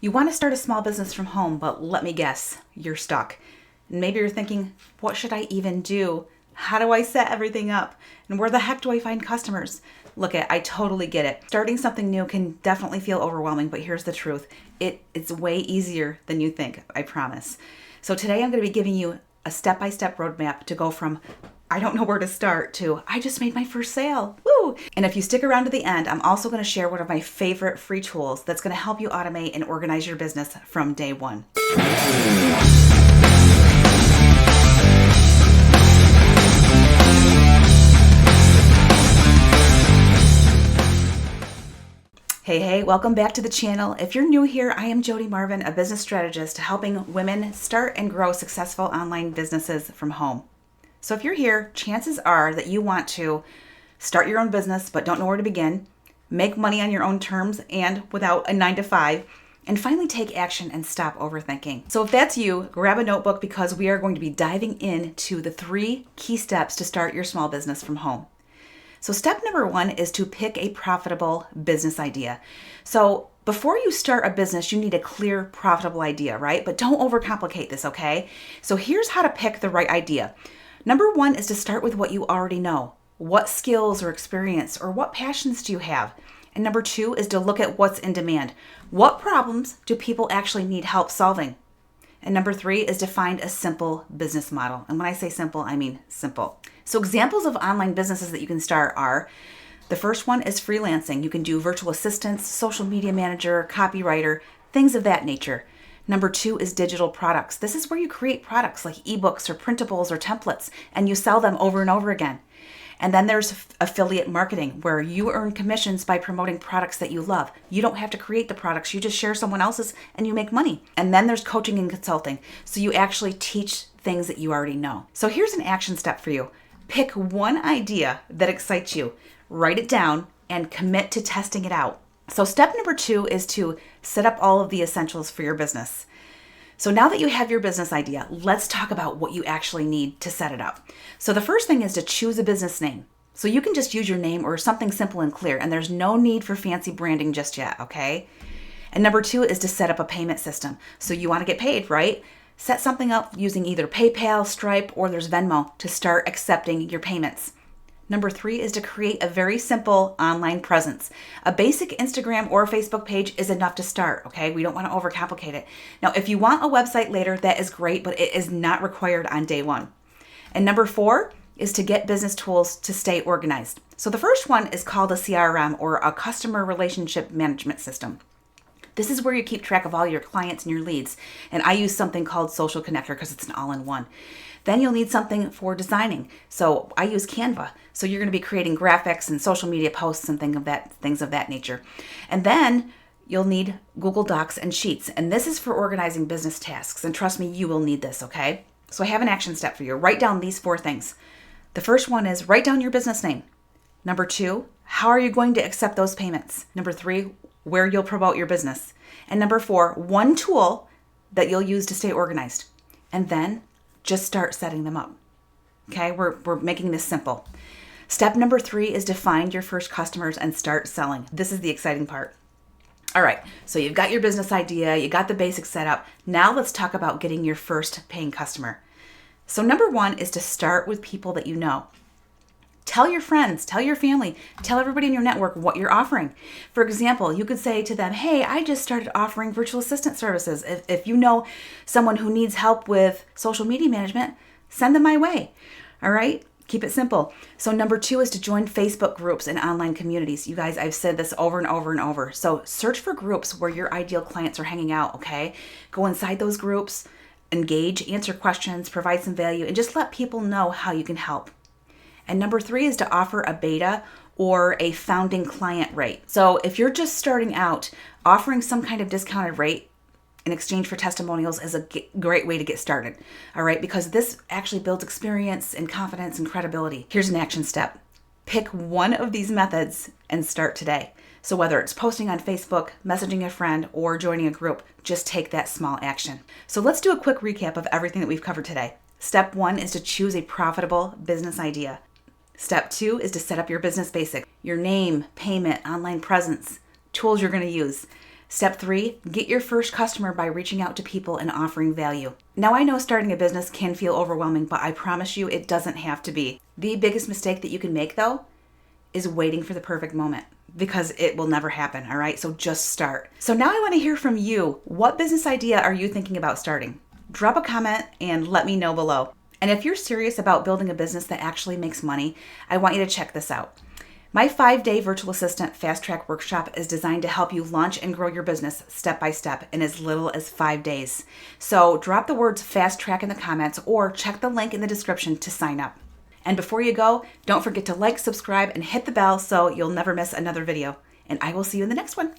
You want to start a small business from home, but let me guess, you're stuck. And maybe you're thinking, what should I even do? How do I set everything up? And where the heck do I find customers? Look, I totally get it. Starting something new can definitely feel overwhelming, but here's the truth. It's way easier than you think, I promise. So today I'm going to be giving you a step-by-step roadmap to go from I don't know where to start to I just made my first sale. Woo! And if you stick around to the end, I'm also going to share one of my favorite free tools that's going to help you automate and organize your business from day one. Hey, welcome back to the channel. If you're new here, I am 𝗤𝘰𝘆, a business strategist helping women start and grow successful online businesses from home. So if you're here, chances are that you want to start your own business but don't know where to begin, make money on your own terms and without a 9-to-5, and finally take action and stop overthinking. So if that's you, grab a notebook because we are going to be diving into the 3 key steps to start your small business from home. So step number 1 is to pick a profitable business idea. So before you start a business, you need a clear, profitable idea, right? But don't overcomplicate this, okay? So here's how to pick the right idea. Number 1 is to start with what you already know. What skills or experience or what passions do you have? And number 2 is to look at what's in demand. What problems do people actually need help solving? And number 3 is to find a simple business model. And when I say simple, I mean simple. So examples of online businesses that you can start are, the first one is freelancing. You can do virtual assistants, social media manager, copywriter, things of that nature. Number 2 is digital products. This is where you create products like ebooks or printables or templates, and you sell them over and over again. And then there's affiliate marketing, where you earn commissions by promoting products that you love. You don't have to create the products. You just share someone else's and you make money. And then there's coaching and consulting. So you actually teach things that you already know. So here's an action step for you. Pick one idea that excites you, write it down, and commit to testing it out. So step number 2 is to set up all of the essentials for your business. So now that you have your business idea, let's talk about what you actually need to set it up. So the first thing is to choose a business name. So you can just use your name or something simple and clear, and there's no need for fancy branding just yet, okay? And number 2 is to set up a payment system. So you want to get paid, right? Set something up using either PayPal, Stripe, or there's Venmo to start accepting your payments. Number 3 is to create a very simple online presence. A basic Instagram or Facebook page is enough to start, okay? We don't want to overcomplicate it. Now, if you want a website later, that is great, but it is not required on day one. And number 4 is to get business tools to stay organized. So the first one is called a CRM, or a customer relationship management system. This is where you keep track of all your clients and your leads. And I use something called Social Connector because it's an all-in-one. Then you'll need something for designing. So I use Canva. So you're going to be creating graphics and social media posts and things of that nature. And then you'll need Google Docs and Sheets. And this is for organizing business tasks. And trust me, you will need this, okay? So I have an action step for you. Write down these 4 things. The first one is write down your business name. Number 2, how are you going to accept those payments? Number 3, where you'll promote your business. And number 4, one tool that you'll use to stay organized. And then just start setting them up. Okay, we're making this simple. Step number 3 is to find your first customers and start selling. This is the exciting part. All right, so you've got your business idea, you got the basics set up. Now let's talk about getting your first paying customer. So number 1 is to start with people that you know. Tell your friends, tell your family, tell everybody in your network what you're offering. For example, you could say to them, hey, I just started offering virtual assistant services. If you know someone who needs help with social media management, send them my way. All right? Keep it simple. So number 2 is to join Facebook groups and online communities. You guys, I've said this over and over and over. So search for groups where your ideal clients are hanging out, okay? Go inside those groups, engage, answer questions, provide some value, and just let people know how you can help. And number 3 is to offer a beta or a founding client rate. So if you're just starting out, offering some kind of discounted rate in exchange for testimonials is a great way to get started, all right? Because this actually builds experience and confidence and credibility. Here's an action step. Pick one of these methods and start today. So whether it's posting on Facebook, messaging a friend, or joining a group, just take that small action. So let's do a quick recap of everything that we've covered today. Step 1 is to choose a profitable business idea. Step 2 is to set up your business basics, your name, payment, online presence, tools you're going to use. Step 3, get your first customer by reaching out to people and offering value. Now I know starting a business can feel overwhelming, but I promise you it doesn't have to be. The biggest mistake that you can make though is waiting for the perfect moment, because it will never happen, all right? So just start. So now I want to hear from you. What business idea are you thinking about starting? Drop a comment and let me know below. And if you're serious about building a business that actually makes money, I want you to check this out. My 5-day virtual assistant fast track workshop is designed to help you launch and grow your business step by step in as little as 5 days. So drop the words fast track in the comments or check the link in the description to sign up. And before you go, don't forget to like, subscribe, and hit the bell so you'll never miss another video. And I will see you in the next one.